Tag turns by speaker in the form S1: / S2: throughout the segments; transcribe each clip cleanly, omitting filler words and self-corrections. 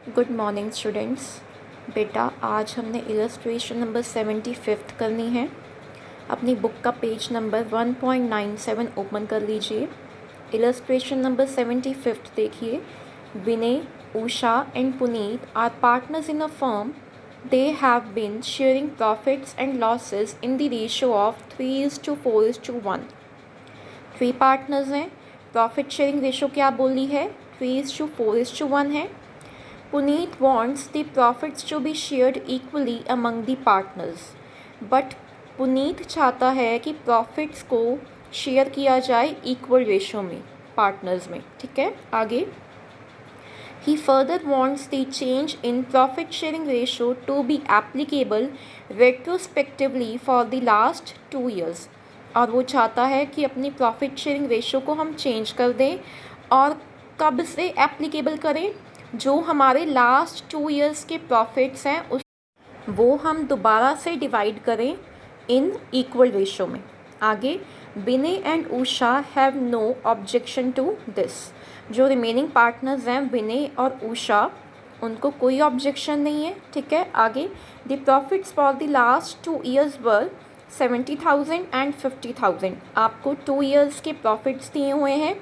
S1: Good morning students. बेटा आज हमने इलस्ट्रेशन नंबर 75 करनी है। अपनी बुक का पेज नंबर 1.97 ओपन कर लीजिए। इलस्ट्रेशन नंबर 75 देखिए। Vinay, Usha and Puneet are partners in a firm. They have been sharing profits and losses in the ratio of 3:4:1. 3 partners हैं। प्रॉफिट शेयरिंग रेशो क्या बोली है? 3:4:1 है। Puneet wants the profits to be shared equally among the partners, but Puneet चाहता है कि profits को share किया जाए इक्वल रेशो में, पार्टनर्स में। ठीक है, आगे He further wants the change in profit sharing ratio to be applicable retrospectively for the last 2 years. और वो चाहता है कि अपनी प्रॉफिट शेयरिंग रेशो को हम चेंज कर दें और कब से एप्लीकेबल करें? जो हमारे लास्ट 2 इयर्स के प्रॉफिट्स हैं उस वो हम दोबारा से डिवाइड करें इन इक्वल रेशो में। आगे Vinay and Usha have no objection to this. जो रिमेनिंग पार्टनर्स हैं विनय और उषा, उनको कोई ऑब्जेक्शन नहीं है। ठीक है, आगे the profits for the last 2 years were 70,000 and 50,000। आपको 2 इयर्स के प्रॉफिट्स दिए हुए हैं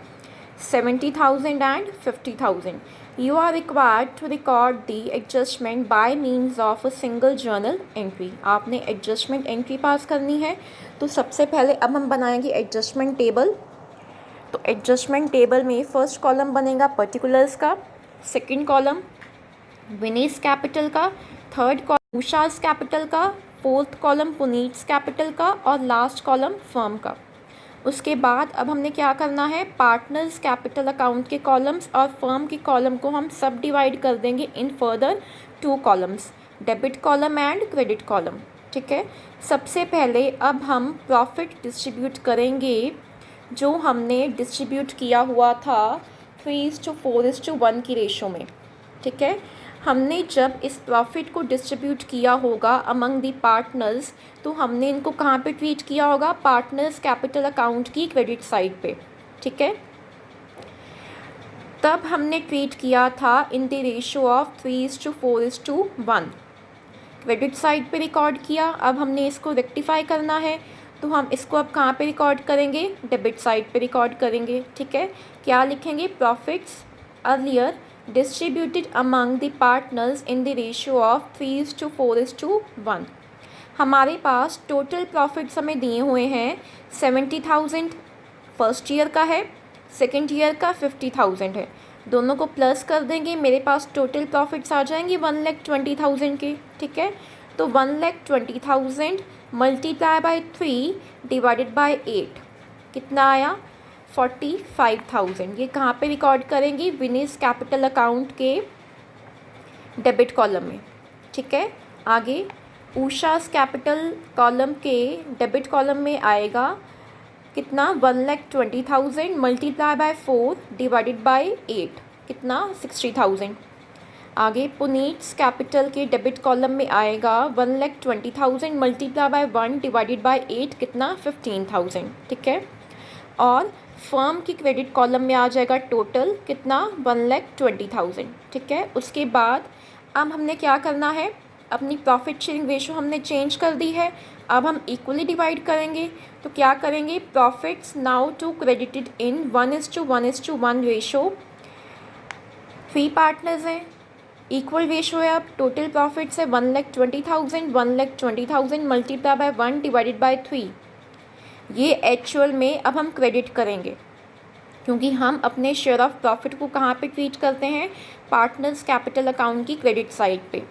S1: 70,000 and 50,000. You are required to record the adjustment by means of a single journal entry. आपने एडजस्टमेंट एंट्री पास करनी है। तो सबसे पहले अब हम बनाएंगे एडजस्टमेंट टेबल। तो एडजस्टमेंट टेबल में फर्स्ट कॉलम बनेगा पर्टिकुलर्स का, सेकंड कॉलम विनेस कैपिटल का, थर्ड कॉलम उषास कैपिटल का, फोर्थ कॉलम पुनीट्स कैपिटल का और लास्ट कॉलम फर्म का। उसके बाद अब हमने क्या करना है, पार्टनर्स कैपिटल अकाउंट के कॉलम्स और फर्म के कॉलम को हम सब डिवाइड कर देंगे in further 2 columns, debit column and credit column. ठीक है, सबसे पहले अब हम प्रॉफिट डिस्ट्रीब्यूट करेंगे जो हमने डिस्ट्रीब्यूट किया हुआ था 3:4:1 की रेशो में। ठीक है, हमने जब इस प्रॉफिट को डिस्ट्रीब्यूट किया होगा अमंग दी पार्टनर्स, तो हमने इनको कहाँ पे ट्रीट किया होगा? पार्टनर्स कैपिटल अकाउंट की क्रेडिट साइड पे। ठीक है, तब हमने ट्रीट किया था in the ratio of 3:4:1। Credit side पे रिकॉर्ड किया। अब हमने इसको रेक्टिफाई करना है, तो हम इसको अब कहाँ पे रिकॉर्ड करेंगे? डेबिट साइड पे रिकॉर्ड करेंगे। ठीक है, क्या लिखेंगे? Profits earlier distributed among the partners in the ratio of 3:4:1. हमारे पास टोटल प्रॉफिट्स हमें दिए हुए हैं 70,000 फर्स्ट ईयर का है, सेकेंड ईयर का 50,000 है। दोनों को प्लस कर देंगे, मेरे पास टोटल प्रॉफिट्स आ जाएंगे 1,20,000 के। ठीक है, तो 1,20,000 मल्टीप्लाई बाई 3 डिवाइडेड बाई 8 कितना आया? 45,000। ये कहाँ पे रिकॉर्ड करेंगी? विनेस कैपिटल अकाउंट के डेबिट कॉलम में। ठीक है, आगे उषास कैपिटल कॉलम के डेबिट कॉलम में आएगा कितना? 1,20,000 मल्टीप्लाई बाय 4 डिवाइडेड बाय 8 कितना? 60,000। आगे पुनीट्स कैपिटल के डेबिट कॉलम में आएगा 1,20,000 मल्टीप्लाई बाय 1 डिवाइडेड बाय 8 कितना? 15,000। ठीक है, और फर्म की क्रेडिट कॉलम में आ जाएगा टोटल कितना? 1,20,000। ठीक है, उसके बाद अब हमने क्या करना है? अपनी प्रॉफिट शेयरिंग रेशो हमने चेंज कर दी है, अब हम इक्वली डिवाइड करेंगे। तो क्या करेंगे? Profits now to credited in 1:1:1 ratio. 3 partners हैं, इक्वल रेशो है। अब टोटल प्रॉफिट्स है 1,20,000 1,20,000 मल्टीप्लाई बाय 1 डिवाइडेड बाय 3। ये एक्चुअल में अब हम क्रेडिट करेंगे, क्योंकि हम अपने शेयर ऑफ प्रॉफिट को कहाँ पे ट्रीट करते हैं? पार्टनर्स कैपिटल अकाउंट की क्रेडिट साइड पे।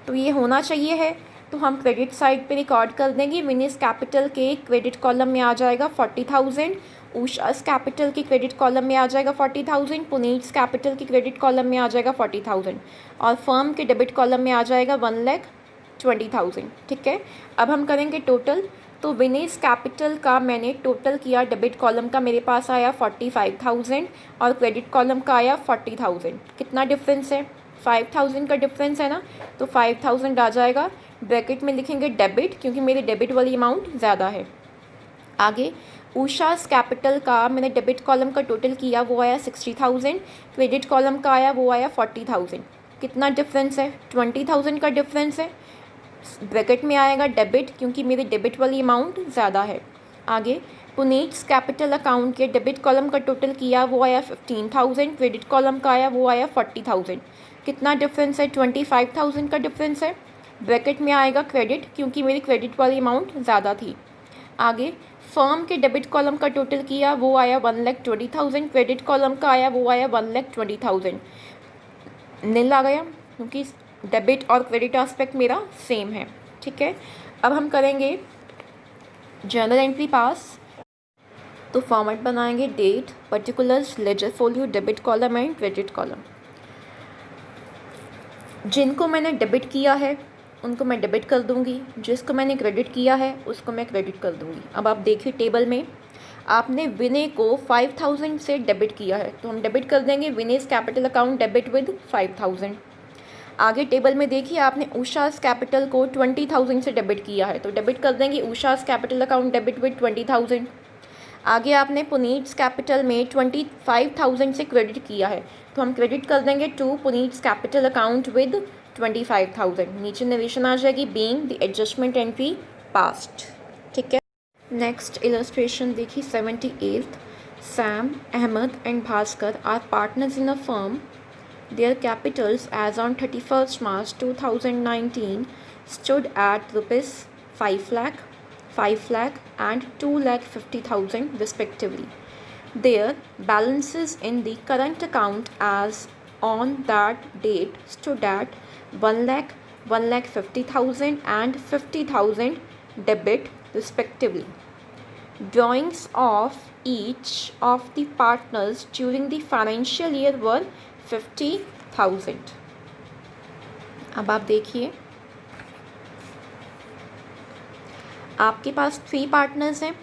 S1: तो ये होना चाहिए है, तो हम क्रेडिट साइड पे रिकॉर्ड कर देंगे। विनेस कैपिटल के क्रेडिट कॉलम में आ जाएगा 40,000, उषास कैपिटल की क्रेडिट कॉलम में आ जाएगा 40,000, पुनीट्स कैपिटल की क्रेडिट कॉलम में आ जाएगा 40,000 और फर्म के डेबिट कॉलम में आ जाएगा 1,20,000। ठीक है, अब हम करेंगे टोटल। तो विनेस कैपिटल का मैंने टोटल किया, डेबिट कॉलम का मेरे पास आया 45,000 और क्रेडिट कॉलम का आया 40,000। कितना डिफरेंस है? 5,000 का डिफरेंस है ना, तो 5,000 आ जाएगा। ब्रैकेट में लिखेंगे डेबिट, क्योंकि मेरी डेबिट वाली अमाउंट ज़्यादा है। आगे उषास कैपिटल का मैंने डेबिट कॉलम का टोटल किया, वो आया 60,000, क्रेडिट कॉलम का आया वो आया 40,000। कितना डिफरेंस है, 20,000 का डिफरेंस है। ब्रैकेट में आएगा डेबिट, क्योंकि मेरी डेबिट वाली अमाउंट ज़्यादा है। आगे पुनीट्स कैपिटल अकाउंट के डेबिट कॉलम का टोटल किया, वो आया 15,000। क्रेडिट कॉलम का आया, वो आया 40,000। कितना डिफरेंस है, 25,000 का डिफरेंस है। ब्रैकेट में आएगा क्रेडिट, क्योंकि मेरी क्रेडिट वाली अमाउंट ज़्यादा थी। आगे फर्म के डेबिट कॉलम का टोटल किया, वो आया 1,20,000। क्रेडिट कॉलम का आया, वो आया 1,20,000। नील आ गया, क्योंकि डेबिट और क्रेडिट एस्पेक्ट मेरा सेम है। ठीक है, अब हम करेंगे जर्नल एंट्री पास। तो फॉर्मेट बनाएंगे date, particulars, ledger folio, debit column and credit column. जिनको मैंने डेबिट किया है उनको मैं डेबिट कर दूंगी, जिसको मैंने क्रेडिट किया है उसको मैं क्रेडिट कर दूंगी। अब आप देखिए टेबल में आपने विनय को 5,000 से डेबिट किया है, तो हम डेबिट कर देंगे Vinesh capital account debit with 5,000। आगे टेबल में देखिए आपने उषास कैपिटल को 20,000 से डेबिट किया है, तो डेबिट कर देंगे उषास कैपिटल अकाउंट डेबिट विद 20,000। आगे आपने पुनीट्स कैपिटल में 25,000 से क्रेडिट किया है, तो हम क्रेडिट कर देंगे to Puneet's capital account with 25,000। नीचे नरेशन आ जाएगी being the adjustment entry passed. ठीक है, नेक्स्ट इलस्ट्रेशन देखिए 78th। Sam, Ahmad and Bhaskar are partners in a firm. Their capitals as on 31st March 2019 stood at rupees 5 lakh, 5 lakh and 2,50,000 respectively. Their balances in the current account as on that date stood at 1 lakh, 1,50,000 and 50,000 debit respectively. Drawings of each of the partners during the financial year were 50,000। अब आप देखिए आपके पास 3 partners हैं,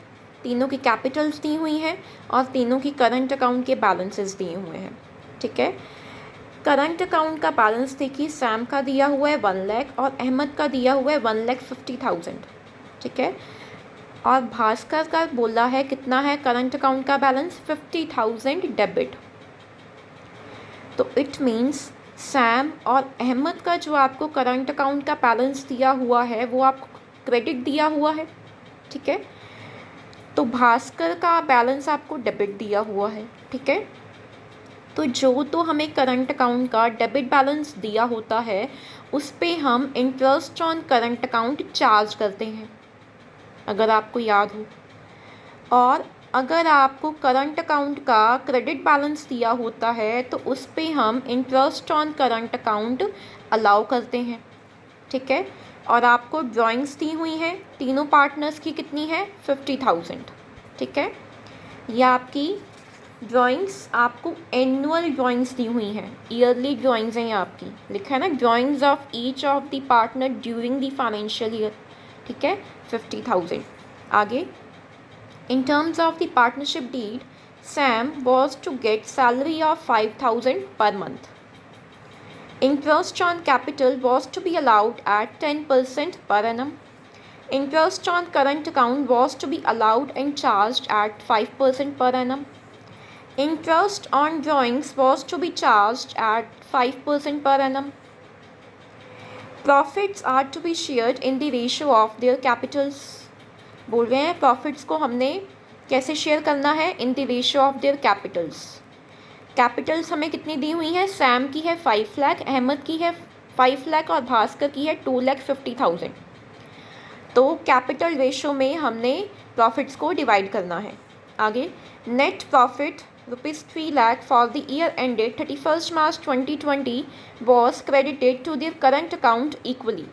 S1: तीनों की Capitals दी हुई हैं और तीनों की करंट अकाउंट के बैलेंसेस दिए हुए हैं। ठीक है, करंट अकाउंट का बैलेंस देखिए सैम का दिया हुआ है 1 लाख और अहमद का दिया हुआ है 1,50,000। ठीक है, और भास्कर का बोला है कितना है करंट अकाउंट का बैलेंस 50,000 डेबिट। तो इट मीन्स सैम और अहमद का जो आपको करंट अकाउंट का बैलेंस दिया हुआ है वो आपको क्रेडिट दिया हुआ है। ठीक है, तो भास्कर का बैलेंस आपको डेबिट दिया हुआ है। ठीक है, तो जो तो हमें करंट अकाउंट का डेबिट बैलेंस दिया होता है उस पे हम interest on current account charge करते हैं, अगर आपको याद हो। और अगर आपको करंट अकाउंट का क्रेडिट बैलेंस दिया होता है तो उस पे हम interest on current account allow करते हैं। ठीक है, और आपको ड्राइंग्स दी हुई हैं तीनों पार्टनर्स की, कितनी है 50,000। ठीक है, यह आपकी ड्राइंग्स आपको एनुअल ड्राइंग्स दी हुई हैं, ईयरली ड्राइंग्स हैं ये आपकी, लिखा है ना drawings of each of the partner during the financial year. ठीक है, 50,000। आगे in terms of the partnership deed, Sam was to get salary of 5,000 per month. Interest on capital was to be allowed at 10% per annum. Interest on current account was to be allowed and charged at 5% per annum. Interest on drawings was to be charged at 5% per annum. Profits are to be shared in the ratio of their capitals. बोल रहे हैं profits को हमने कैसे share करना है, इन the ratio of their Capitals. Capitals हमें कितनी दी हुई हैं, सैम की है 5 लाख, अहमद की है 5 लाख और भास्कर की है 2,50,000। तो कैपिटल रेशियो में हमने प्रॉफिट्स को डिवाइड करना है। आगे net profit ₹3 lakh for the year ended 31st March 2020 was credited to their current account equally.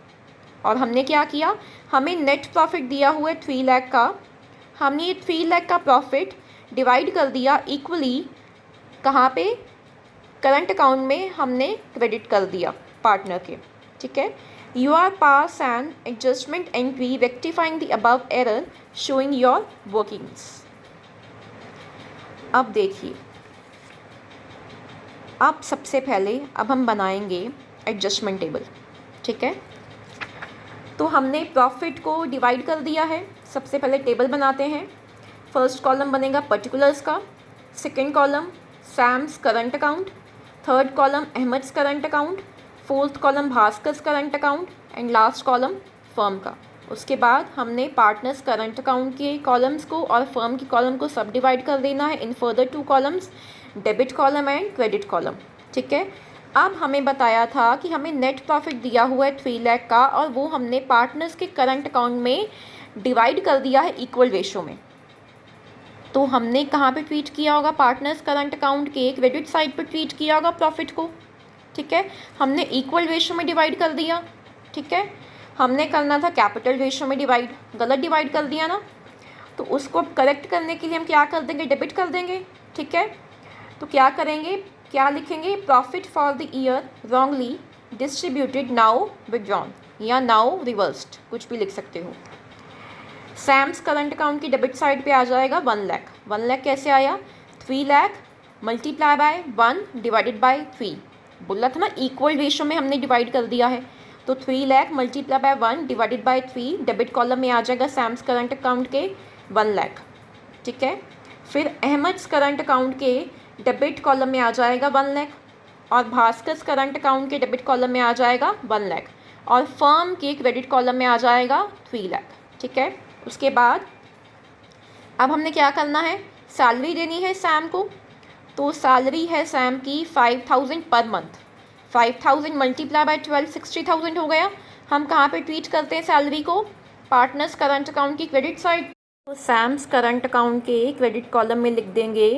S1: और हमने क्या किया, हमें नेट प्रॉफिट दिया हुआ है 3 लाख का, हमने ये 3 लाख का प्रॉफिट डिवाइड कर दिया इक्वली, कहाँ पे, करंट अकाउंट में हमने क्रेडिट कर दिया पार्टनर के। ठीक है, you are pass an adjustment entry rectifying the above error showing your workings. अब देखिए, अब सबसे पहले अब हम बनाएंगे एडजस्टमेंट टेबल। ठीक है, तो हमने प्रॉफिट को डिवाइड कर दिया है। सबसे पहले टेबल बनाते हैं। फर्स्ट कॉलम बनेगा पर्टिकुलर्स का, second column Sam's current account, third column Ahmad's current account, fourth column Bhaskar current account and last column firm का। उसके बाद हमने पार्टनर्स करंट अकाउंट के कॉलम्स को और फर्म की कॉलम को सब डिवाइड कर देना है in further 2 columns, debit column and credit column. ठीक है, अब हमें बताया था कि हमें नेट प्रॉफिट दिया हुआ है 3 लाख का और वो हमने पार्टनर्स के करंट अकाउंट में डिवाइड कर दिया है इक्वल रेशो में। तो हमने कहाँ पे ट्रीट किया होगा, पार्टनर्स करंट अकाउंट के क्रेडिट साइड पर ट्रीट किया होगा प्रॉफिट को। ठीक है, हमने इक्वल रेशो में डिवाइड कर दिया। ठीक है, हमने करना था कैपिटल रेशो में डिवाइड, गलत डिवाइड कर दिया ना, तो उसको अब करेक्ट करने के लिए हम क्या कर देंगे, डेबिट कर देंगे। ठीक है, तो क्या करेंगे, क्या लिखेंगे, profit for the year wrongly distributed now withdrawn या नाउ रिवर्स्ड, कुछ भी लिख सकते हो। सैम्स करंट अकाउंट की डेबिट साइड पे आ जाएगा 1 लाख। 1 लाख कैसे आया, 3 lakh multiply by 1 divided by 3, बोला था ना इक्वल रेशो में हमने डिवाइड कर दिया है, तो 3 lakh multiply by 1 divided by 3 debit column में आ जाएगा सैम्स करंट अकाउंट के 1 लाख। ठीक है, फिर अहमद्स करंट अकाउंट के डेबिट कॉलम में आ जाएगा 1 लाख और भास्कर करंट अकाउंट के डेबिट कॉलम में आ जाएगा 1 लाख और फर्म के क्रेडिट कॉलम में आ जाएगा 3 लाख। ठीक है, उसके बाद अब हमने क्या करना है, सैलरी देनी है सैम को, तो सैलरी है सैम की 5000 पर मंथ। 5000 मल्टीप्लाई बाय 12 60,000 हो गया। हम कहाँ पे ट्रीट करते हैं सैलरी को, पार्टनर्स करंट अकाउंट की क्रेडिट साइड, तो सैम्स करंट अकाउंट के क्रेडिट कॉलम में लिख देंगे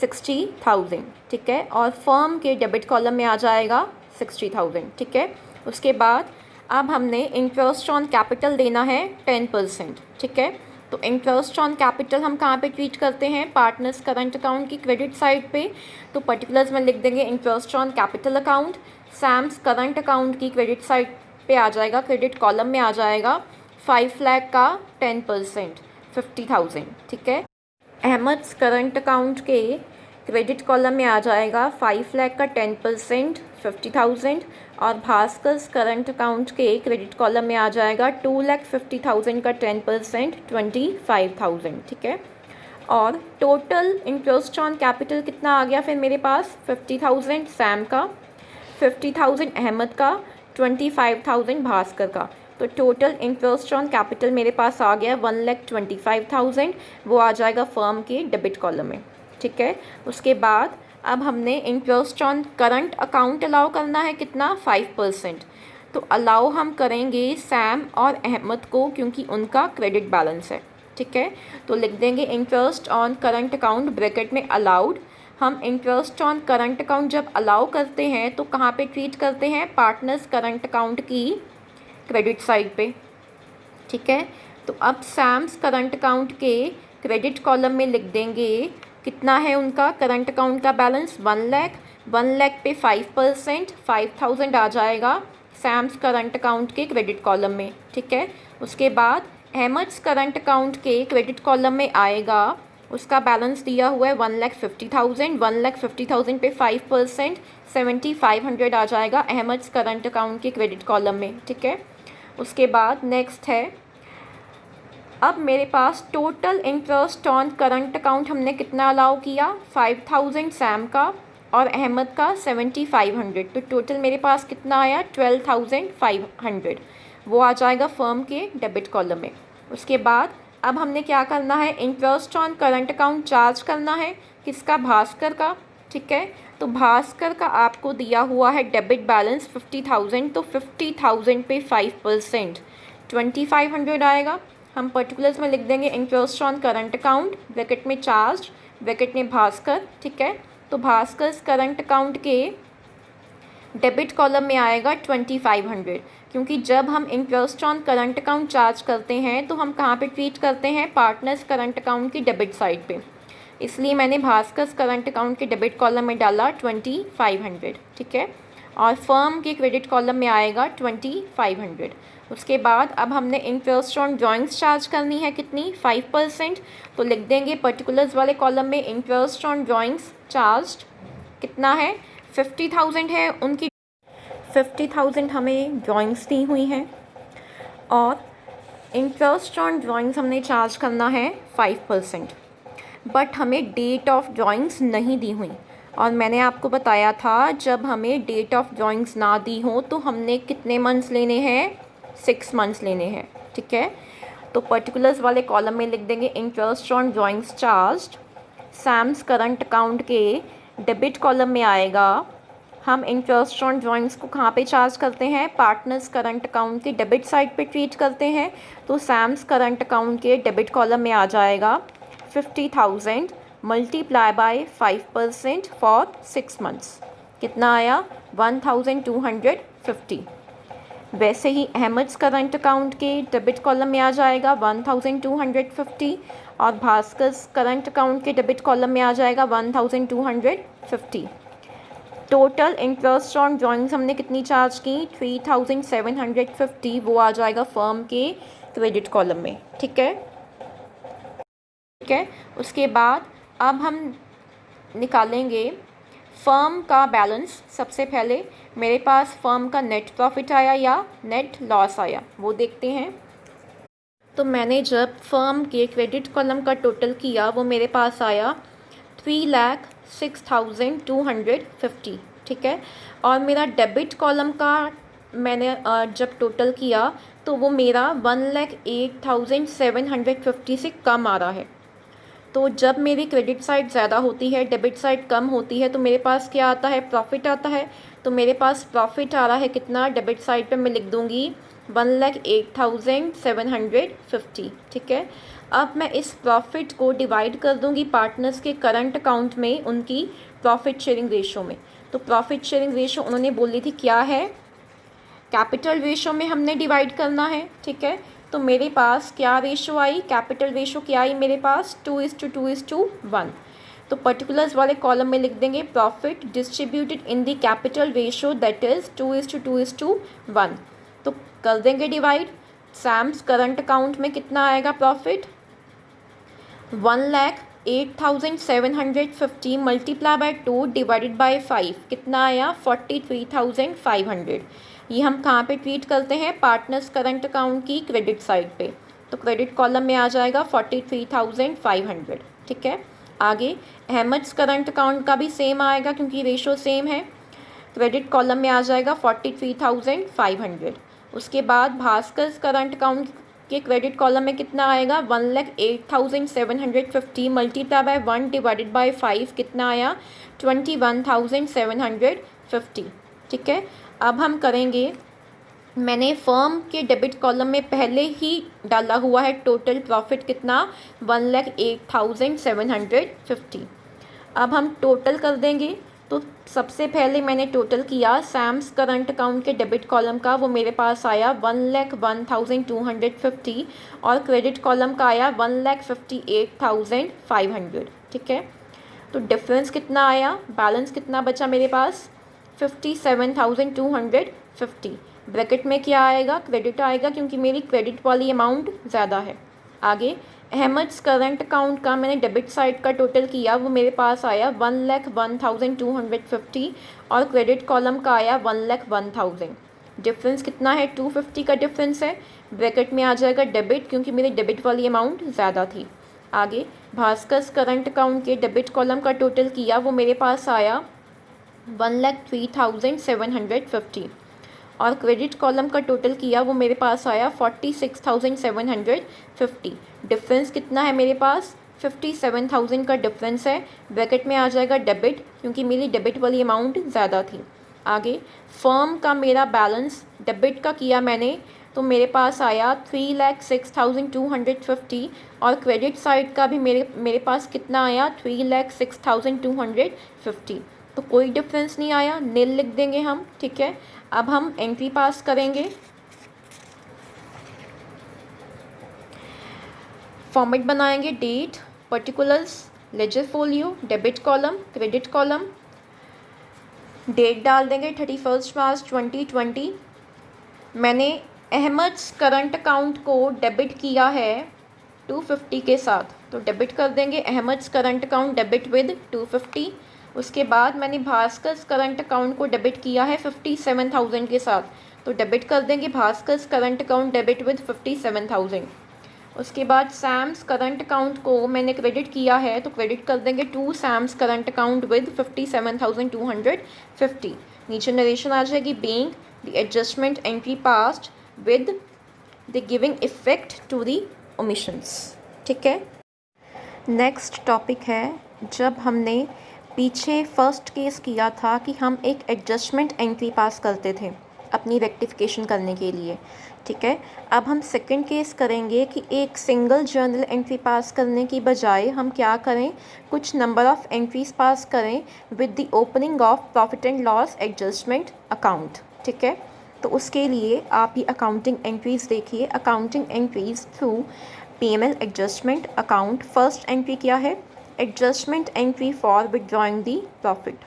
S1: 60,000। ठीक है, और फर्म के डेबिट कॉलम में आ जाएगा 60,000। ठीक है, उसके बाद अब हमने इंटरेस्ट ऑन कैपिटल देना है 10%। ठीक है, तो इंटरेस्ट ऑन कैपिटल हम कहाँ पे ट्रीट करते हैं, पार्टनर्स करंट अकाउंट की क्रेडिट साइड पे, तो पर्टिकुलर्स में लिख देंगे interest on capital account. Sam's current account की क्रेडिट साइड पे आ जाएगा, क्रेडिट कॉलम में आ जाएगा 5 लाख का 10% 50,000। ठीक है, अहमद्स करंट अकाउंट के क्रेडिट कॉलम में आ जाएगा 5 लाख का 10% 50,000 और भास्कर करंट अकाउंट के क्रेडिट कॉलम में आ जाएगा 2,50,000 का 10% 25,000। ठीक है, और टोटल इंटरेस्ट ऑन कैपिटल कितना आ गया फिर मेरे पास, 50,000 सैम का, 50,000 अहमद का, 25,000 भास्कर का, तो टोटल इंटरेस्ट ऑन कैपिटल मेरे पास आ गया 1,25,000, वो आ जाएगा फर्म के डेबिट कॉलम में। ठीक है, उसके बाद अब हमने interest on current account allow करना है कितना, 5%, तो अलाउ हम करेंगे सैम और अहमद को क्योंकि उनका क्रेडिट बैलेंस है। ठीक है, तो लिख देंगे interest on current account bracket में अलाउड। हम इंटरेस्ट ऑन करंट अकाउंट जब अलाउ करते हैं तो कहाँ पे ट्रीट करते हैं, पार्टनर्स करंट अकाउंट की क्रेडिट साइड पे। ठीक है, तो अब सैम्स करंट अकाउंट के क्रेडिट कॉलम में लिख देंगे कितना है उनका करंट अकाउंट का बैलेंस, 1 लाख। 1 लाख पे 5% 5,000 आ जाएगा सैम्स करंट अकाउंट के क्रेडिट कॉलम में। ठीक है, उसके बाद अहमद्स करंट अकाउंट के क्रेडिट कॉलम में आएगा, उसका बैलेंस दिया हुआ है 1,50,000। 1,50,000 पे 5% 7,500 आ जाएगा अहमद्स करंट अकाउंट के क्रेडिट कॉलम में। ठीक है, उसके बाद नेक्स्ट है, अब मेरे पास total interest on current account हमने कितना अलाउ किया, 5,000 सैम का और अहमद का 7,500, तो टोटल मेरे पास कितना आया 12,500, वो आ जाएगा फर्म के डेबिट कॉलम में। उसके बाद अब हमने क्या करना है, interest on current account charge करना है किसका, भास्कर का। ठीक है, तो भास्कर का आपको दिया हुआ है डेबिट बैलेंस 50,000, तो 50,000 पे 5% 2,500 आएगा। हम पर्टिकुलर्स में लिख देंगे interest on current account bracket में चार्ज ब्रैकेट में भास्कर। ठीक है, तो भास्कर करंट अकाउंट के डेबिट कॉलम में आएगा 2,500, क्योंकि जब हम interest on current account charge करते हैं तो हम कहाँ पे ट्रीट करते हैं, पार्टनर्स करंट अकाउंट की डेबिट साइड पे, इसलिए मैंने भास्कर करंट अकाउंट के डेबिट कॉलम में डाला 2,500। ठीक है, और फर्म के क्रेडिट कॉलम में आएगा 2,500। उसके बाद अब हमने इंटरेस्ट ऑन ड्राइंग्स चार्ज करनी है कितनी, 5%, तो लिख देंगे पर्टिकुलर्स वाले कॉलम में इंटरेस्ट ऑन ड्राइंग्स चार्ज कितना है, 50,000 है उनकी, 50,000 हमें ड्राइंग्स दी हुई हैं और इंटरेस्ट ऑन ड्राइंग्स हमने चार्ज करना है 5%, बट हमें डेट ऑफ ड्राइंग्स नहीं दी हुई और मैंने आपको बताया था जब हमें डेट ऑफ ड्राइंग्स ना दी हो तो हमने कितने मंथ्स लेने हैं, 6 मंथ्स लेने हैं, ठीक है। तो पर्टिकुलर्स वाले कॉलम में लिख देंगे interest on drawings charged. Sam's current account के डेबिट कॉलम में आएगा, हम इंटरेस्ट ऑन ड्राइंग्स को कहाँ पे चार्ज करते हैं, पार्टनर्स करंट अकाउंट के डेबिट साइड पे ट्रीट करते हैं। तो सैम्स करंट अकाउंट के डेबिट कॉलम में आ जाएगा 50,000 मल्टीप्लाई बाय 5% फॉर 6 मंथ्स, कितना आया 1250। वैसे ही अहमद्स करंट अकाउंट के डेबिट कॉलम में आ जाएगा 1250 और भास्कर्स करंट अकाउंट के डेबिट कॉलम में आ जाएगा 1250। टोटल इंटरेस्ट ऑन ड्राइंग्स हमने कितनी चार्ज की, 3750, वो आ जाएगा फर्म के क्रेडिट कॉलम में, ठीक है। ठीक है, उसके बाद अब हम निकालेंगे फर्म का बैलेंस। सबसे पहले मेरे पास फर्म का नेट प्रॉफिट आया या नेट लॉस आया, वो देखते हैं। तो मैंने जब फर्म के क्रेडिट कॉलम का टोटल किया वो मेरे पास आया 3,06,250, ठीक है। और मेरा डेबिट कॉलम का मैंने जब टोटल किया तो वो मेरा 1,08,750 से कम आ रहा है। तो जब मेरी क्रेडिट साइड ज़्यादा होती है, डेबिट साइड कम होती है, तो मेरे पास क्या आता है, प्रॉफिट आता है। तो मेरे पास प्रॉफिट आ रहा है कितना, डेबिट साइड पे मैं लिख दूँगी 1,08,750, ठीक है। अब मैं इस प्रॉफिट को डिवाइड कर दूँगी पार्टनर्स के करंट अकाउंट में उनकी प्रॉफिट शेयरिंग रेशो में। तो प्रॉफिट शेयरिंग रेशो उन्होंने बोली थी क्या है, कैपिटल रेशो में हमने डिवाइड करना है, ठीक है। तो मेरे पास क्या रेशो आई, कैपिटल रेशो क्या आई मेरे पास, 2:1। तो पर्टिकुलर्स वाले कॉलम में लिख देंगे profit distributed in the capital ratio that is 2:1। तो कर देंगे डिवाइड। सैम्स करंट अकाउंट में कितना आएगा profit, 1,08,750 multiply by 2 divided by 5, कितना आया 43,500। ये हम कहाँ पे ट्रीट करते हैं, पार्टनर्स करंट अकाउंट की क्रेडिट साइड पे। तो क्रेडिट कॉलम में आ जाएगा 43,500, ठीक है। आगे अहमद्स करंट अकाउंट का भी सेम आएगा क्योंकि रेशो सेम है। क्रेडिट कॉलम में आ जाएगा 43,500। उसके बाद भास्कर्स करंट अकाउंट के क्रेडिट कॉलम में कितना आएगा, 1,08,750 मल्टीप्लाई बाय 1 डिवाइडेड बाय 5, कितना आया 21,750, ठीक है। अब हम करेंगे, मैंने फर्म के डेबिट कॉलम में पहले ही डाला हुआ है टोटल प्रॉफिट कितना, 1,08,750। अब हम टोटल कर देंगे। तो सबसे पहले मैंने टोटल किया सैम्स करंट अकाउंट के डेबिट कॉलम का, वो मेरे पास आया 1,01,250 और क्रेडिट कॉलम का आया 1,58,500, ठीक है। तो डिफरेंस कितना आया, बैलेंस कितना बचा मेरे पास, 57,250। ब्रैकेट में क्या आएगा, क्रेडिट आएगा क्योंकि मेरी क्रेडिट वाली अमाउंट ज़्यादा है। आगे अहमद्स करंट अकाउंट का मैंने डेबिट साइड का टोटल किया, वो मेरे पास आया 1,01,250 और क्रेडिट कॉलम का आया 1,01,000। डिफरेंस कितना है, 250 का डिफरेंस है। ब्रैकेट में आ जाएगा डेबिट क्योंकि मेरी डेबिट वाली अमाउंट ज़्यादा थी। आगे भास्कर्स करंट अकाउंट के डेबिट कॉलम का टोटल किया, वो मेरे पास आया 1,03,750 और क्रेडिट कॉलम का टोटल किया, वो मेरे पास आया 46,750। डिफरेंस कितना है मेरे पास, 57,000 का डिफरेंस है। ब्रैकेट में आ जाएगा डेबिट क्योंकि मेरी डेबिट वाली अमाउंट ज़्यादा थी। आगे फर्म का मेरा बैलेंस डेबिट का किया मैंने, तो मेरे पास आया 3,06,250 और क्रेडिट साइड का भी मेरे पास कितना आया, 3,06,250। तो कोई डिफरेंस नहीं आया, नील लिख देंगे हम, ठीक है। अब हम एंट्री पास करेंगे। फॉर्मेट बनाएंगे, date, particulars, ledger folio, debit column, credit column. Date डाल देंगे 31 मार्च 2020। मैंने अहमद्स करंट अकाउंट को डेबिट किया है 250 के साथ, तो डेबिट कर देंगे Ahmad's current account debit with 250। उसके बाद मैंने भास्कर्स करंट अकाउंट को डेबिट किया है 57,000 के साथ, तो डेबिट कर देंगे Bhaskar's current account debit with 57,000। उसके बाद सैम्स करंट अकाउंट को मैंने क्रेडिट किया है तो क्रेडिट कर देंगे to Sam's current account with 57,250। नीचे नरेशन आ जाएगी being the adjustment entry passed with the giving effect to the omissions. ठीक है, नेक्स्ट टॉपिक है, जब हमने पीछे फर्स्ट केस किया था कि हम एक एडजस्टमेंट एंट्री पास करते थे अपनी रेक्टिफिकेशन करने के लिए। ठीक है, अब हम सेकंड केस करेंगे कि एक सिंगल जर्नल एंट्री पास करने की बजाय हम क्या करें, कुछ नंबर ऑफ़ एंट्रीज पास करें with the opening of profit and loss adjustment account. ठीक है, तो उसके लिए आप ये अकाउंटिंग एंट्रीज़ देखिए। Accounting entries through PML adjustment account. First entry क्या है, adjustment entry for withdrawing the profit.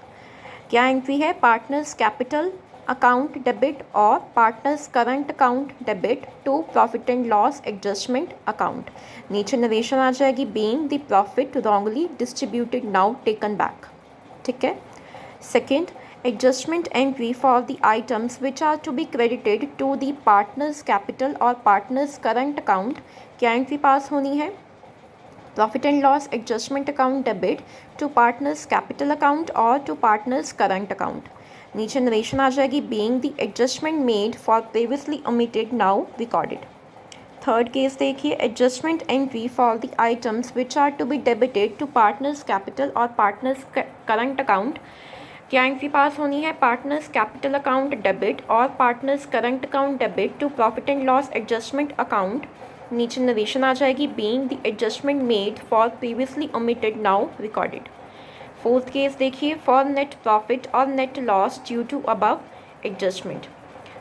S1: क्या एंट्री है, पार्टनर्स कैपिटल अकाउंट डेबिट और partners current account debit to profit and loss adjustment account. नीचे narration आ जाएगी being the profit wrongly distributed now taken back. ठीक है, second adjustment entry for the items which are to be credited to the partners capital और partners current account. क्या entry pass होनी है, profit and loss adjustment account debit to partners capital account और to partners current account. नीचे narration आ जाएगी being the adjustment made for previously omitted now recorded. Third case देखिए, adjustment entry for the items which are to be debited to partners capital और partners current account. क्या entry pass होनी है, partners capital account debit और partners current account debit to profit and loss adjustment account. नीचे narration आ जाएगी being the adjustment made for previously omitted now recorded. Fourth case देखिए, for net profit और net loss due to above adjustment.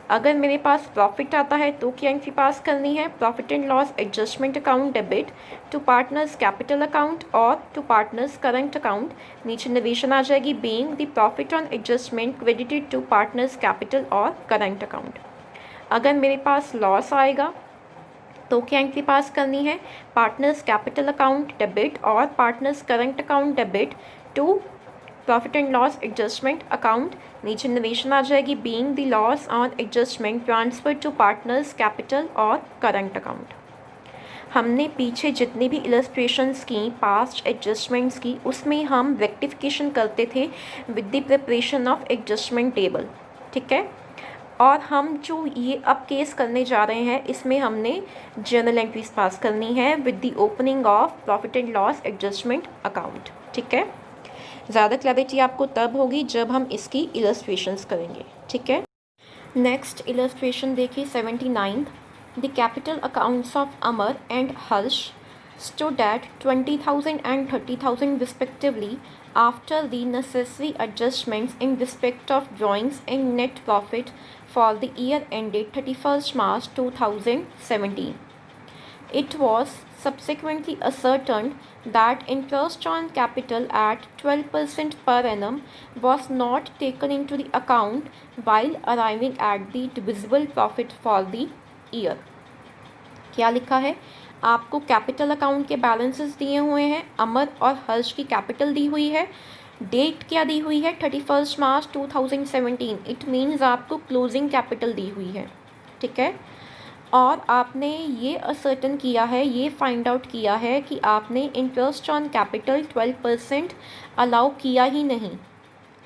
S1: अगर मेरे पास profit आता है तो क्या एंट्री पास करनी है, profit and loss adjustment account debit to partners capital account और टू पार्टनर्स करंट अकाउंट। नीचे नरेशन आ जाएगी being the profit on adjustment credited to partners capital और करंट अकाउंट। अगर मेरे पास लॉस आएगा तो क्या एंट्री पास करनी है, पार्टनर्स कैपिटल अकाउंट डेबिट और partners current account debit to profit and loss adjustment account. नीचे नरेशन आ जाएगी being the loss on adjustment transfer to partners capital और करंट अकाउंट। हमने पीछे जितनी भी इलस्ट्रेशंस की पास्ट एडजस्टमेंट्स की, उसमें हम रेक्टिफिकेशन करते थे with the preparation of adjustment table. ठीक है, और हम जो ये अब केस करने जा रहे हैं इसमें हमने जर्नल एंट्रीज पास करनी है with the opening of profit and loss adjustment account. ठीक है, ज़्यादा क्लैरिटी आपको तब होगी जब हम इसकी इलस्ट्रेशंस करेंगे। ठीक है, नेक्स्ट इलस्ट्रेशन देखिए 79। The capital accounts of Amar and Harsh stood at 20,000 and 30,000 respectively after the necessary adjustments in respect of drawings and net profit for the year ended 31st March 2017. It was subsequently ascertained that interest on capital at 12% per annum was not taken into the account while arriving at the divisible profit for the year. क्या लिखा है, आपको capital account के balances दिए हुए हैं, अमर और हर्ष की कैपिटल दी हुई है, डेट क्या दी हुई है 31 मार्च 2017। इट मीन्स आपको क्लोजिंग कैपिटल दी हुई है। ठीक है, और आपने ये असर्टन किया है, ये फाइंड आउट किया है कि आपने इंटरेस्ट ऑन कैपिटल 12% अलाउ किया ही नहीं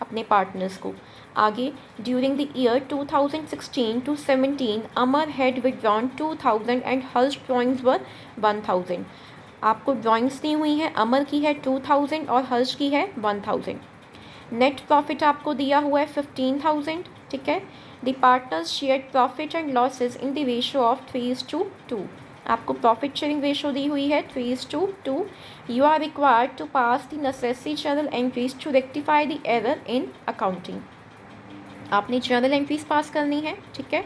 S1: अपने पार्टनर्स को। आगे, during the year 2016 to 17 Amar had withdrawn 2000 and Harsh drawings were 1000। आपको ड्रॉइंग्स दी हुई हैं, अमर की है 2000 और हर्ष की है 1000। नेट प्रॉफिट आपको दिया हुआ है 15,000। ठीक है, the partners shared profit and losses in the ratio of 3:2। आपको प्रॉफिट शेयरिंग रेशियो दी हुई है 3:2। You are required to pass the necessary journal entries to rectify the error in accounting. आपने जर्नल एंट्रीज पास करनी है। ठीक है,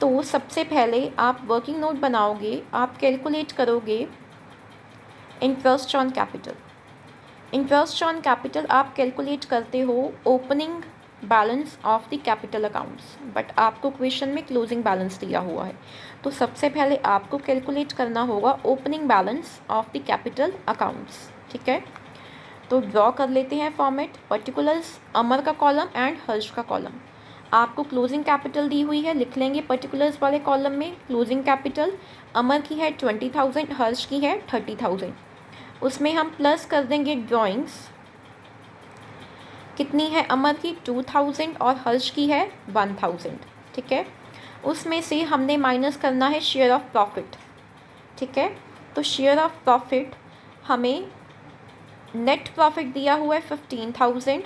S1: तो सबसे पहले आप वर्किंग नोट बनाओगे, आप कैलकुलेट करोगे interest on capital. Interest on capital आप कैलकुलेट करते हो opening balance of the capital accounts, but आपको क्वेश्चन में क्लोजिंग बैलेंस दिया हुआ है, तो सबसे पहले आपको कैलकुलेट करना होगा opening balance of the capital accounts. ठीक है, तो ड्रॉ कर लेते हैं फॉर्मेट, पर्टिकुलर्स अमर का कॉलम एंड हर्ष का कॉलम। आपको क्लोजिंग कैपिटल दी हुई है, लिख लेंगे पर्टिकुलर्स वाले कॉलम में। क्लोजिंग कैपिटल अमर की है 20,000, हर्ष की है 30,000। उसमें हम प्लस कर देंगे ड्राइंग्स। कितनी है अमर की 2,000 और हर्ष की है 1,000। ठीक है, उसमें से हमने माइनस करना है शेयर ऑफ प्रॉफिट। ठीक है, तो शेयर ऑफ प्रॉफिट हमें नेट प्रॉफिट दिया हुआ है 15,000।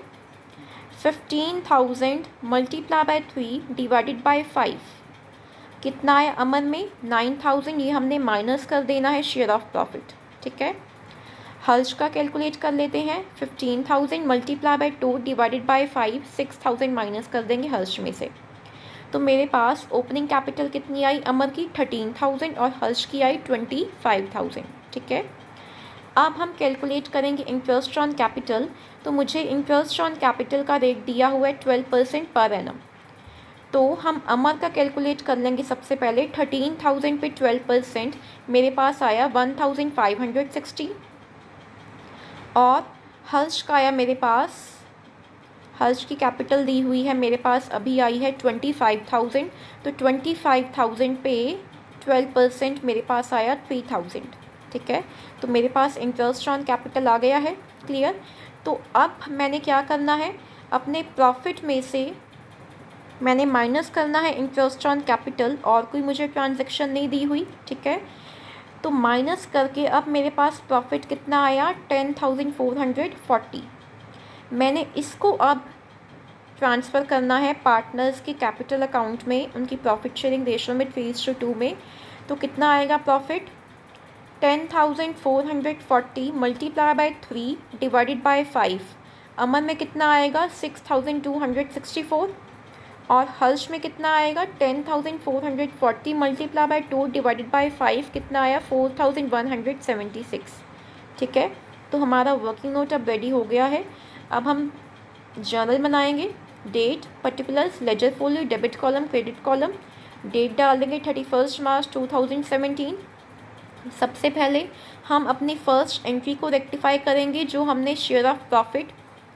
S1: 15,000 मल्टीप्लाई बाय 3 डिवाइडेड बाय 5 कितना है अमन में 9,000। ये हमने माइनस कर देना है शेयर ऑफ प्रॉफिट। ठीक है, हर्ष का कैलकुलेट कर लेते हैं। 15,000 multiply by 2 divided by 5, 6,000 minus कर देंगे हर्ष में से। तो मेरे पास ओपनिंग कैपिटल कितनी आई अमर की 13,000 और हर्ष की आई 25,000। ठीक है, अब हम कैलकुलेट करेंगे इंटरेस्ट ऑन कैपिटल। तो मुझे इंटरेस्ट ऑन कैपिटल का रेट दिया हुआ है 12% पर एनम। तो हम अमर का कैलकुलेट कर लेंगे सबसे पहले। 13,000 पे 12% मेरे पास आया 1,560 और हर्ष का आया मेरे पास, हर्ष की कैपिटल दी हुई है मेरे पास अभी आई है 25,000। तो 25,000 पे 12% मेरे पास आया 3,000। ठीक है, तो मेरे पास इंटरेस्ट ऑन कैपिटल आ गया है। क्लियर। तो अब मैंने क्या करना है, अपने प्रॉफिट में से मैंने माइनस करना है इंटरेस्ट ऑन कैपिटल, और कोई मुझे ट्रांजैक्शन नहीं दी हुई। ठीक है, तो माइनस करके अब मेरे पास प्रॉफिट कितना आया 10,440। मैंने इसको अब ट्रांसफ़र करना है पार्टनर्स के कैपिटल अकाउंट में, उनकी प्रॉफिट शेयरिंग रेशो में 3:2 में। तो कितना आएगा profit 10,440 multiply by 3 divided by 5। अमन में कितना आएगा 6,264 और हर्ष में कितना आएगा 10,440 मल्टीप्लाई बाय 2 डिवाइडेड बाय 5 कितना आया 4,176। ठीक है, तो हमारा वर्किंग नोट अब रेडी हो गया है। अब हम जर्नल बनाएंगे। Date, particulars, ledger folio, debit column, credit column. Date डाल देंगे 31 मार्च 2017। सबसे पहले हम अपनी फर्स्ट एंट्री को रेक्टिफाई करेंगे, जो हमने शेयर ऑफ प्रॉफिट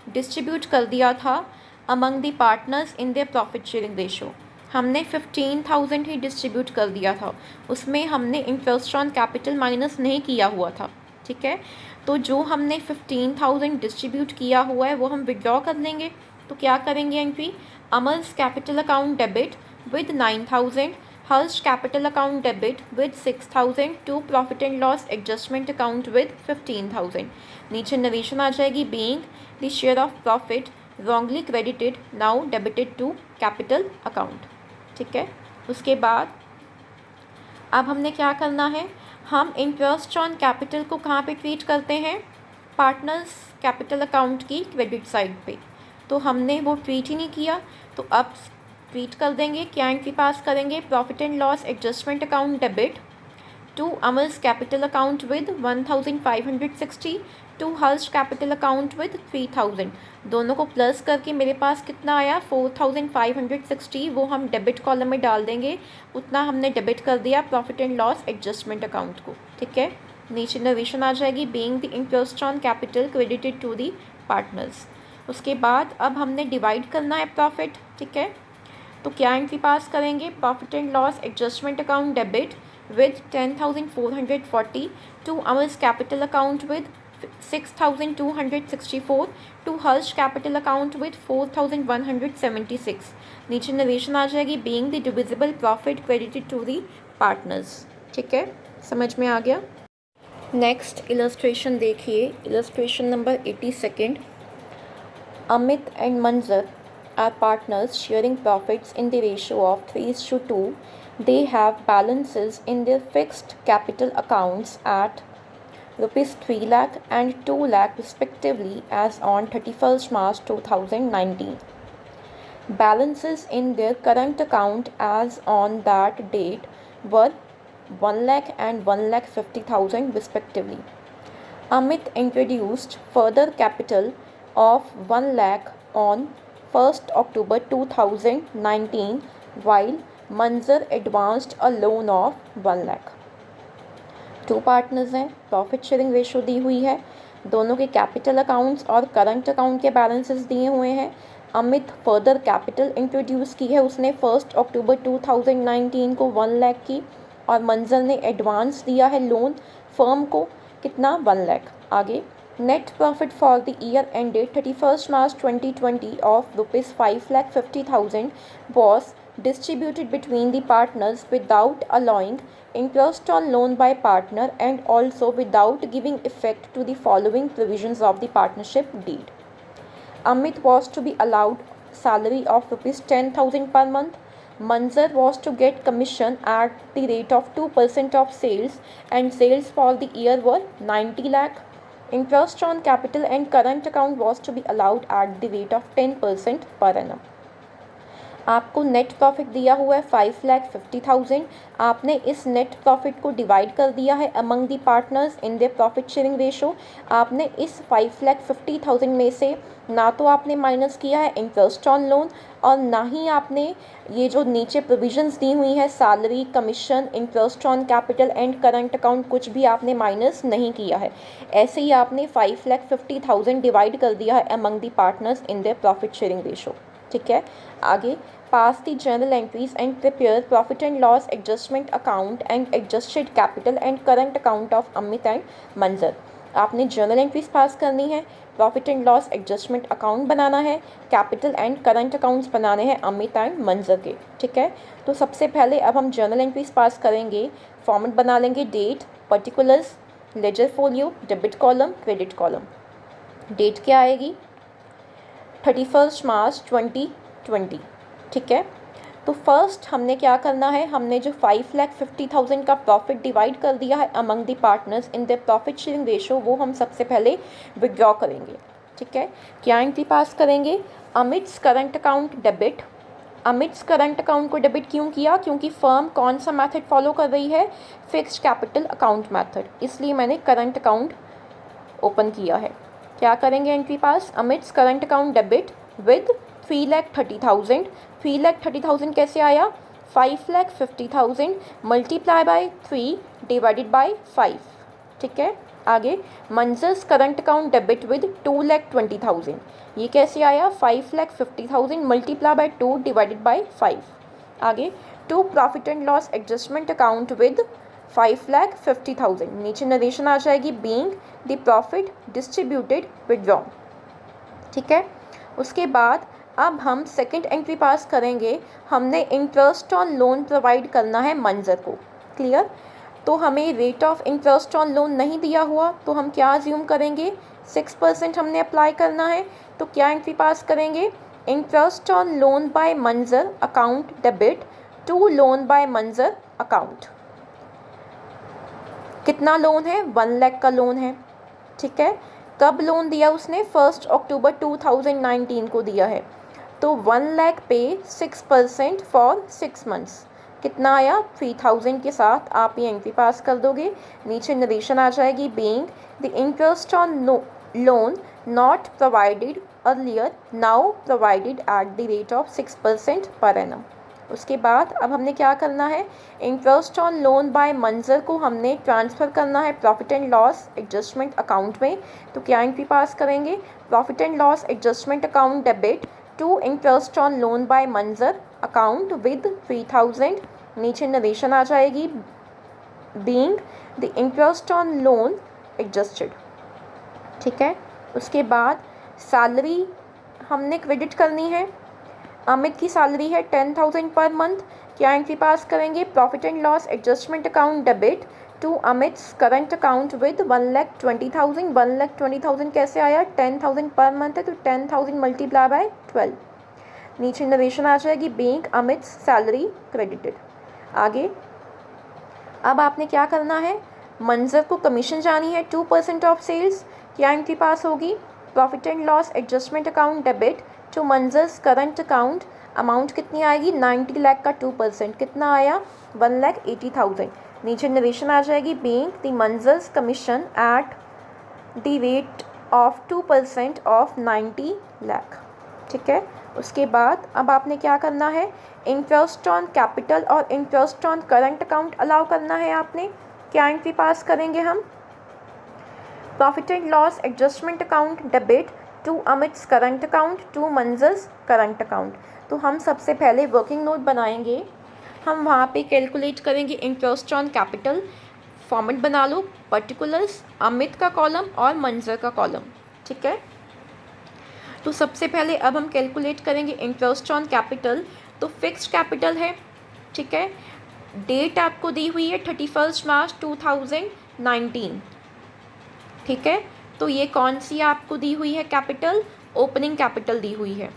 S1: डिस्ट्रीब्यूट कर दिया था among the partners in their profit sharing ratio. हमने 15,000 ही डिस्ट्रीब्यूट कर दिया था, उसमें हमने इंटरेस्ट ऑन कैपिटल माइनस नहीं किया हुआ था। ठीक है, तो जो हमने 15,000 डिस्ट्रीब्यूट किया हुआ है वो हम विड्रॉ कर लेंगे। तो क्या करेंगे entry, Amar's capital account debit with 9,000, Harsh capital account debit with 6,000 to profit and loss adjustment account with 15,000। नीचे नरेशन आ जाएगी, being the share of profit wrongly credited now debited to capital account। ठीक है, उसके बाद अब हमने क्या करना है, हम इंटरेस्ट ऑन कैपिटल को कहाँ पे ट्रीट करते हैं, पार्टनर्स कैपिटल अकाउंट की क्रेडिट साइड पे। तो हमने वो ट्रीट ही नहीं किया, तो अब ट्रीट कर देंगे। क्या एंट्री पास करेंगे, profit and loss adjustment account debit to Amar's capital account with 1,560 to Harsh capital account with 3,000। दोनों को प्लस करके मेरे पास कितना आया 4,560, वो हम डेबिट कॉलम में डाल देंगे। उतना हमने डेबिट कर दिया profit and loss adjustment account को। ठीक है, नीचे नरेशन आ जाएगी, being the interest on capital credited to the partners. उसके बाद अब हमने डिवाइड करना है प्रॉफिट। ठीक है, तो क्या एंट्री पास करेंगे, profit and loss adjustment account debit with 10,440 to Amal's capital account with 6,264 to Harsh capital account with 4,176। नीचे नरेशन आ जाएगी, being the divisible profit credited to the partners। ठीक है, समझ में आ गया। नेक्स्ट इलस्ट्रेशन देखिए, इलस्ट्रेशन नंबर 82। अमित एंड मंजर are partners sharing profits in the ratio of 3:2. They have balances in their fixed capital accounts at rupees 3 lakh and 2 lakh respectively as on 31st March 2019. Balances in their current account as on that date were 1 lakh and 1,50,000 respectively. Amit introduced further capital of 1 lakh on 1st October 2019 while Manzar advanced a loan of 1 lakh। Two partners हैं, profit sharing ratio दी हुई है, दोनों के capital accounts और current account के balances दिए हुए हैं। अमित फर्दर कैपिटल इंट्रोड्यूस की है, उसने 1 अक्टूबर 2019 को 1 लाख की, और मंजर ने एडवांस दिया है लोन फर्म को कितना 1 लाख। आगे net profit for the year ended 31 March 2020 of ₹5,50,000 was distributed between the partners without allowing interest on loan by partner and also without giving effect to the following provisions of the partnership deed. Amit was to be allowed salary of ₹10,000 per month. Manzar was to get commission at the rate of 2% of sales and sales for the year were 90 lakh. Interest on capital and current account was to be allowed at the rate of 10% per annum. आपको net profit दिया हुआ है 5,50,000। आपने इस net profit को divide कर दिया है among the partners in the profit sharing ratio. आपने इस 5,50,000 में से ना तो आपने माइनस किया है इंटरेस्ट ऑन लोन और ना ही आपने ये जो नीचे प्रोविजंस दी हुई है salary, commission, interest on capital and current account, कुछ भी आपने माइनस नहीं किया है। ऐसे ही आपने 5,50,000 डिवाइड कर दिया है among the partners in the profit sharing ratio. ठीक है, आगे pass the journal entries and prepare profit and loss adjustment account and adjusted capital and current account of Amit and Manzar. आपने जर्नल एंट्रीज पास करनी है, profit and loss adjustment account बनाना है, capital and current accounts बनाने हैं Amit and मंजर के। ठीक है, तो सबसे पहले अब हम जर्नल एंट्रीज पास करेंगे। फॉर्मेट बना लेंगे date, particulars, ledger folio, debit column, credit column. Date क्या आएगी 31 मार्च 2020। ठीक है, तो फर्स्ट हमने क्या करना है, हमने जो 5,50,000 का प्रॉफिट डिवाइड कर दिया है among the partners in the profit sharing ratio, वो हम सबसे पहले विड्रॉ करेंगे। ठीक है, क्या एंट्री पास करेंगे, amidst current account debit. Amidst current account को डेबिट क्यों किया, क्योंकि फर्म कौन सा मेथड फॉलो कर रही है, फिक्स्ड कैपिटल अकाउंट मेथड, इसलिए मैंने करंट अकाउंट ओपन किया है। क्या करेंगे entry pass, amidst current account debit with 3,30,000। 3,30,000 कैसे आया, 5,50,000 मल्टीप्लाई बाय 3 डिवाइडेड बाय 5। ठीक है, आगे मंजर्स करंट अकाउंट डेबिट विद 2,20,000, ये कैसे आया, 5,50,000 मल्टीप्लाई बाय 2 डिवाइडेड बाय 5। आगे to profit and loss adjustment account with 5,50,000, नीचे नरेशन आ जाएगी being the profit distributed withdrawn. ठीक है, उसके बाद अब हम सेकंड एंट्री पास करेंगे। हमने इंटरेस्ट ऑन लोन प्रोवाइड करना है मंजर को, क्लियर। तो हमें rate of interest on loan नहीं दिया हुआ, तो हम क्या अज्यूम करेंगे, 6% हमने अप्लाई करना है। तो क्या एंट्री पास करेंगे, interest on loan by Manzar account debit to loan by Manzar account. कितना लोन है, 1 लाख का लोन है। ठीक है, कब लोन दिया उसने, 1 अक्टूबर 2019 को दिया है। तो 1 लाख पे 6% फॉर 6 मंथ्स, कितना आया 3,000 के साथ आप ये एंट्री पास कर दोगे। नीचे नरेशन आ जाएगी being the interest on loan not provided earlier now provided eight the rate of 6% per annum. उसके बाद अब हमने क्या करना है, इंटरेस्ट ऑन लोन बाय मंजर को हमने ट्रांसफ़र करना है profit and loss adjustment account में। तो क्या एंट्री पास करेंगे, profit and loss adjustment account debit to interest on loan by Manzar account with 3,000, नीचे नरेशन आ जाएगी being the interest on loan adjusted. ठीक है, उसके बाद सैलरी हमने क्रेडिट करनी है। अमित की सैलरी है 10,000 पर मंथ। क्या एंट्री पास करेंगे, profit and loss adjustment account debit to Amit's current account with 1,20,000। 1,20,000 कैसे आया, 10,000 पर मंथ है, तो 10,000 मल्टीप्लाई बाय 12, नीचे नरेशन आ जाएगी बीइंग अमिट्स सैलरी क्रेडिटेड। आगे अब आपने क्या करना है, मंजर को कमीशन जानी है 2% ऑफ सेल्स। क्या एंट्री पास होगी, profit and loss adjustment account debit to मंजर्स current account, amount कितनी आएगी 90 लाख का 2%, कितना आया 1,80,000, नीचे नरेशन आ जाएगी being the Manzar's commission at the rate of 2% of 90 lakh. ठीक है, उसके बाद अब आपने क्या करना है, इंटरेस्ट ऑन कैपिटल और interest on current account allow करना है आपने। क्या एंट्री पास करेंगे हम, profit and loss adjustment account debit to Amit's current account, to मंजर्स current account. तो हम सबसे पहले वर्किंग नोट बनाएंगे, हम वहाँ पे कैलकुलेट करेंगे इंटरेस्ट ऑन कैपिटल। फॉर्मेट बना लो, पर्टिकुलर्स, अमित का कॉलम और मंजर का कॉलम, ठीक है। तो सबसे पहले अब हम कैलकुलेट करेंगे इंटरेस्ट ऑन कैपिटल। तो फिक्स्ड कैपिटल है, ठीक है। डेट आपको दी हुई है 31 मार्च 2019, ठीक है। तो ये कौन सी आपको दी हुई है कैपिटल? ओपनिंग कैपिटल दी हुई है।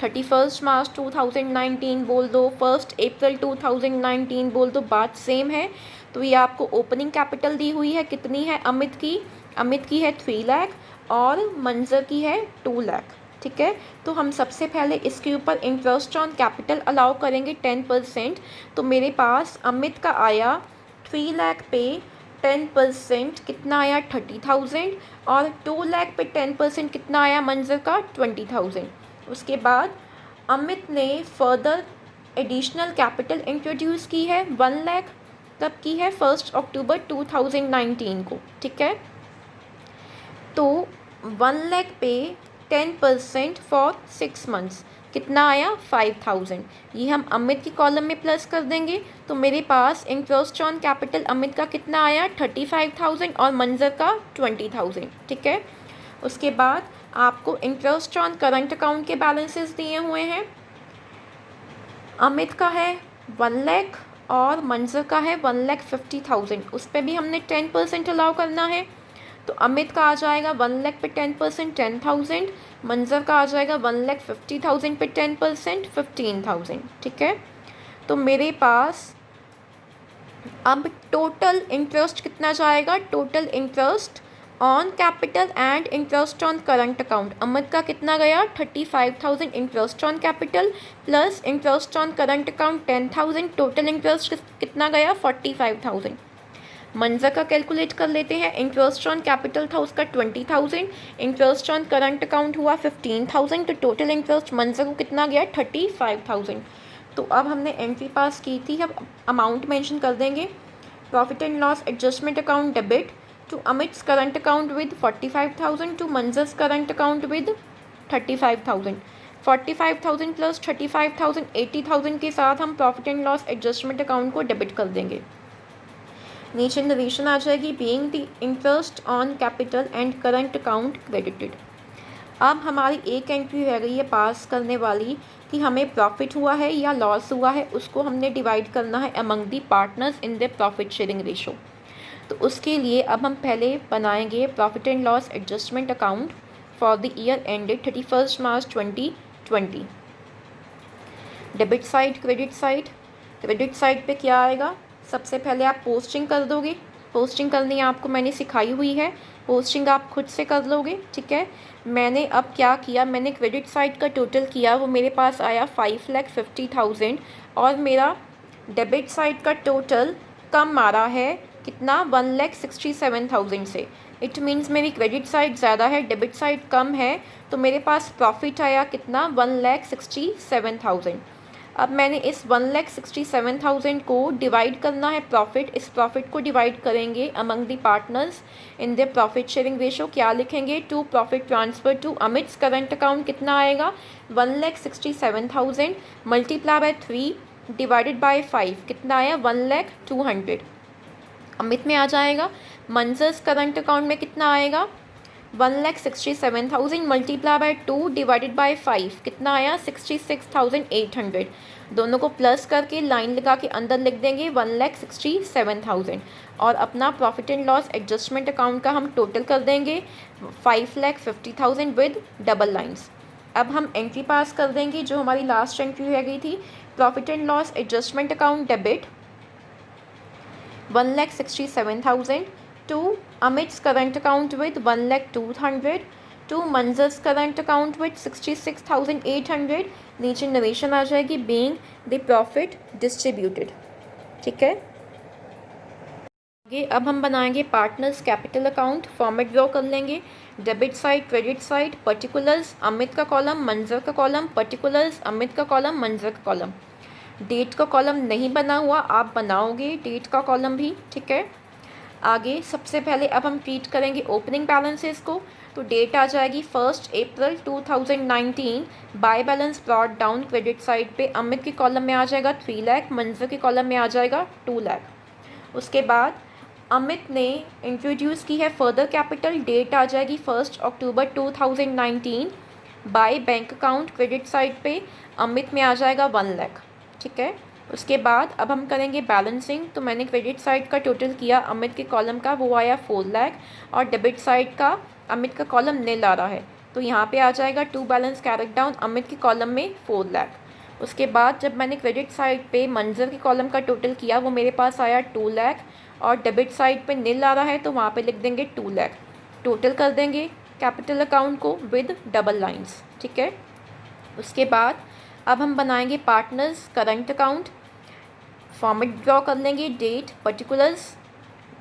S1: 31 मार्च 2019 बोल दो, 1 अप्रैल 2019 बोल दो, बात सेम है। तो ये आपको ओपनिंग कैपिटल दी हुई है, कितनी है अमित की? अमित की है 3 लाख और मंजर की है 2 लाख, ठीक है। तो हम सबसे पहले इसके ऊपर इंटरेस्ट ऑन कैपिटल अलाउ करेंगे 10%। तो मेरे पास अमित का आया 3 लाख पे 10% कितना आया? 30,000। और 2 लाख पे 10% कितना आया मंजर का? 20,000। उसके बाद अमित ने फर्दर एडिशनल कैपिटल इंट्रोड्यूस की है 1 लाख। कब की है? 1 अक्टूबर 2019 को, ठीक है। तो 1 लाख पे 10% फॉर 6 मंथ्स कितना आया? 5,000। ये हम अमित की कॉलम में प्लस कर देंगे। तो मेरे पास इंटरेस्ट ऑन कैपिटल अमित का कितना आया? 35,000 और मंजर का 20,000, ठीक है। उसके बाद आपको इंटरेस्ट ऑन करंट अकाउंट के बैलेंसेस दिए हुए हैं। अमित का है 1 लाख और मंजर का है 1,50,000। उस पर भी हमने 10% अलाउ करना है। तो अमित का आ जाएगा 1 लाख पे 10% 10,000, मंजर का आ जाएगा 1,50,000 पे 10% 15,000, ठीक है। तो मेरे पास अब टोटल इंटरेस्ट कितना जाएगा? Total interest on capital and interest on current account Amit का कितना गया? 35,000 interest on capital plus interest on current account 10,000, total interest कितना गया? 45,000। मंजर का कैलकुलेट कर लेते हैं। इंटरेस्ट ऑन कैपिटल था उसका 20,000, इंटरेस्ट ऑन करंट अकाउंट हुआ 15,000, तो टोटल इंटरेस्ट मंजर को कितना गया? 35,000। तो अब हमने एंट्री पास की थी, अब अमाउंट मेंशन कर देंगे। Profit and loss adjustment account debit to Amit's current account with 45,000 to मंजर्स current account with 35,000। 45,000 plus 35,000 80,000 के साथ हम profit and loss adjustment account को डेबिट कर देंगे। नीचे नरेशन आ जाएगी, being the interest on capital and current account credited. अब हमारी एक एंट्री रह गई है पास करने वाली कि हमें प्रॉफिट हुआ है या लॉस हुआ है, उसको हमने डिवाइड करना है among the partners in the profit sharing ratio. तो उसके लिए अब हम पहले बनाएंगे profit and loss adjustment account for the year ended 31 March 2020। Debit side, credit side. Credit side पे क्या आएगा? सबसे पहले आप पोस्टिंग कर दोगे। पोस्टिंग करनी आपको मैंने सिखाई हुई है, पोस्टिंग आप खुद से कर लोगे, ठीक है। मैंने अब क्या किया, मैंने क्रेडिट साइड का टोटल किया, वो मेरे पास आया 5,50,000 और मेरा डेबिट साइड का टोटल कम आ रहा है कितना? 1,67,000 से। इट मीन्स मेरी क्रेडिट साइड ज़्यादा है, डेबिट साइड कम है, तो मेरे पास प्रॉफिट आया कितना? 1,67,000। अब मैंने इस 1,67,000 को डिवाइड करना है प्रॉफिट। इस प्रॉफिट को डिवाइड करेंगे among the partners in the profit sharing ratio. क्या लिखेंगे? To profit transfer to Amit's current account कितना आएगा? 1,67,000 मल्टीप्लाई बाय 3 डिवाइडेड बाय 5 कितना आया? 1,02,000 अमित में आ जाएगा। मंजर्स करंट अकाउंट में कितना आएगा? 1,67,000 मल्टीप्लाई बाय 2 डिवाइडेड बाय 5 कितना आया? 66,800। दोनों को प्लस करके लाइन लगा के अंदर लिख देंगे 1,67,000 और अपना profit and loss adjustment account का हम टोटल कर देंगे 5,50,000 विद डबल लाइन्स। अब हम एंट्री पास कर देंगे जो हमारी लास्ट एंट्री रह गई थी। Profit and loss adjustment account debit 1,67,000 to Amit's current account with 1,02,000 to Manzar's current account with 66,800। नीचे नरेशन आ जाएगी being the profit distributed, ठीक है। आगे अब हम बनाएंगे partners capital account. Format draw कर लेंगे। Debit side, credit side, particulars Amit का कॉलम, मंजर का कॉलम, पर्टिकुलर्स अमित का कॉलम, मंजर का कॉलम। डेट का कॉलम नहीं बना हुआ, आप बनाओगे डेट का कॉलम भी, ठीक है। आगे सबसे पहले अब हम ट्रीट करेंगे ओपनिंग बैलेंसेस को। तो डेट आ जाएगी 1 अप्रैल 2019। By balance brought down credit side पे अमित के कॉलम में आ जाएगा 3 लाख, मंजर के कॉलम में आ जाएगा 2 लाख। उसके बाद अमित ने इंट्रोड्यूस की है फर्दर कैपिटल, डेट आ जाएगी 1 अक्टूबर 2019। By bank account credit side पे अमित में आ जाएगा 1 लाख। ठीक है, उसके बाद अब हम करेंगे बैलेंसिंग। तो मैंने क्रेडिट साइड का टोटल किया अमित के कॉलम का, वो आया 4 लाख, और डेबिट साइड का अमित का कॉलम नील आ रहा है, तो यहाँ पे आ जाएगा to balance carried down Amit के कॉलम में 4 लाख। उसके बाद जब मैंने क्रेडिट साइड पे मंजर के कॉलम का टोटल किया, वो मेरे पास आया 2 लाख, और डेबिट साइड पे नील आ रहा है, तो वहाँ पे लिख देंगे 2 लाख। टोटल कर देंगे कैपिटल अकाउंट को विद डबल लाइंस। ठीक है, उसके बाद अब हम बनाएंगे partners current account. Format draw कर लेंगे, date particulars,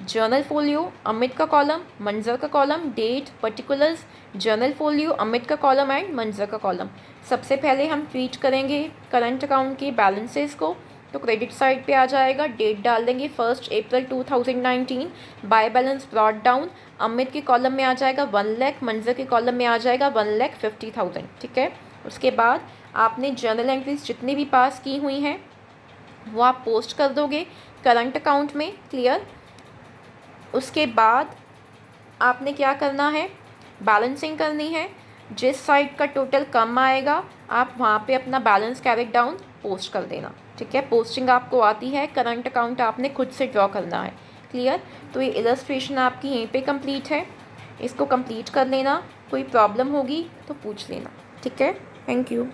S1: journal folio Amit का कॉलम, मंजर का column, date particulars, journal folio Amit का कॉलम एंड मंजर का कॉलम। सबसे पहले हम ट्रीट करेंगे करंट अकाउंट के बैलेंसेस को। तो क्रेडिट साइड पे आ जाएगा, डेट डाल देंगे 1 अप्रैल 2019। By balance brought down Amit के कॉलम में आ जाएगा 1 लाख, मंजर के कॉलम में आ जाएगा 1,50,000। ठीक है, उसके बाद आपने जर्नल एंट्रीज जितनी भी पास की हुई हैं वो आप पोस्ट कर दोगे करंट अकाउंट में। क्लियर। उसके बाद आपने क्या करना है, बैलेंसिंग करनी है। जिस साइड का टोटल कम आएगा आप वहाँ पे अपना बैलेंस कैरेट डाउन पोस्ट कर देना। ठीक है, पोस्टिंग आपको आती है, करंट अकाउंट आपने खुद से ड्रॉ करना है। क्लियर। तो ये इलस्ट्रेशन आपकी यहीं पे कंप्लीट है, इसको कंप्लीट कर लेना। कोई प्रॉब्लम होगी तो पूछ लेना। ठीक है, थैंक यू।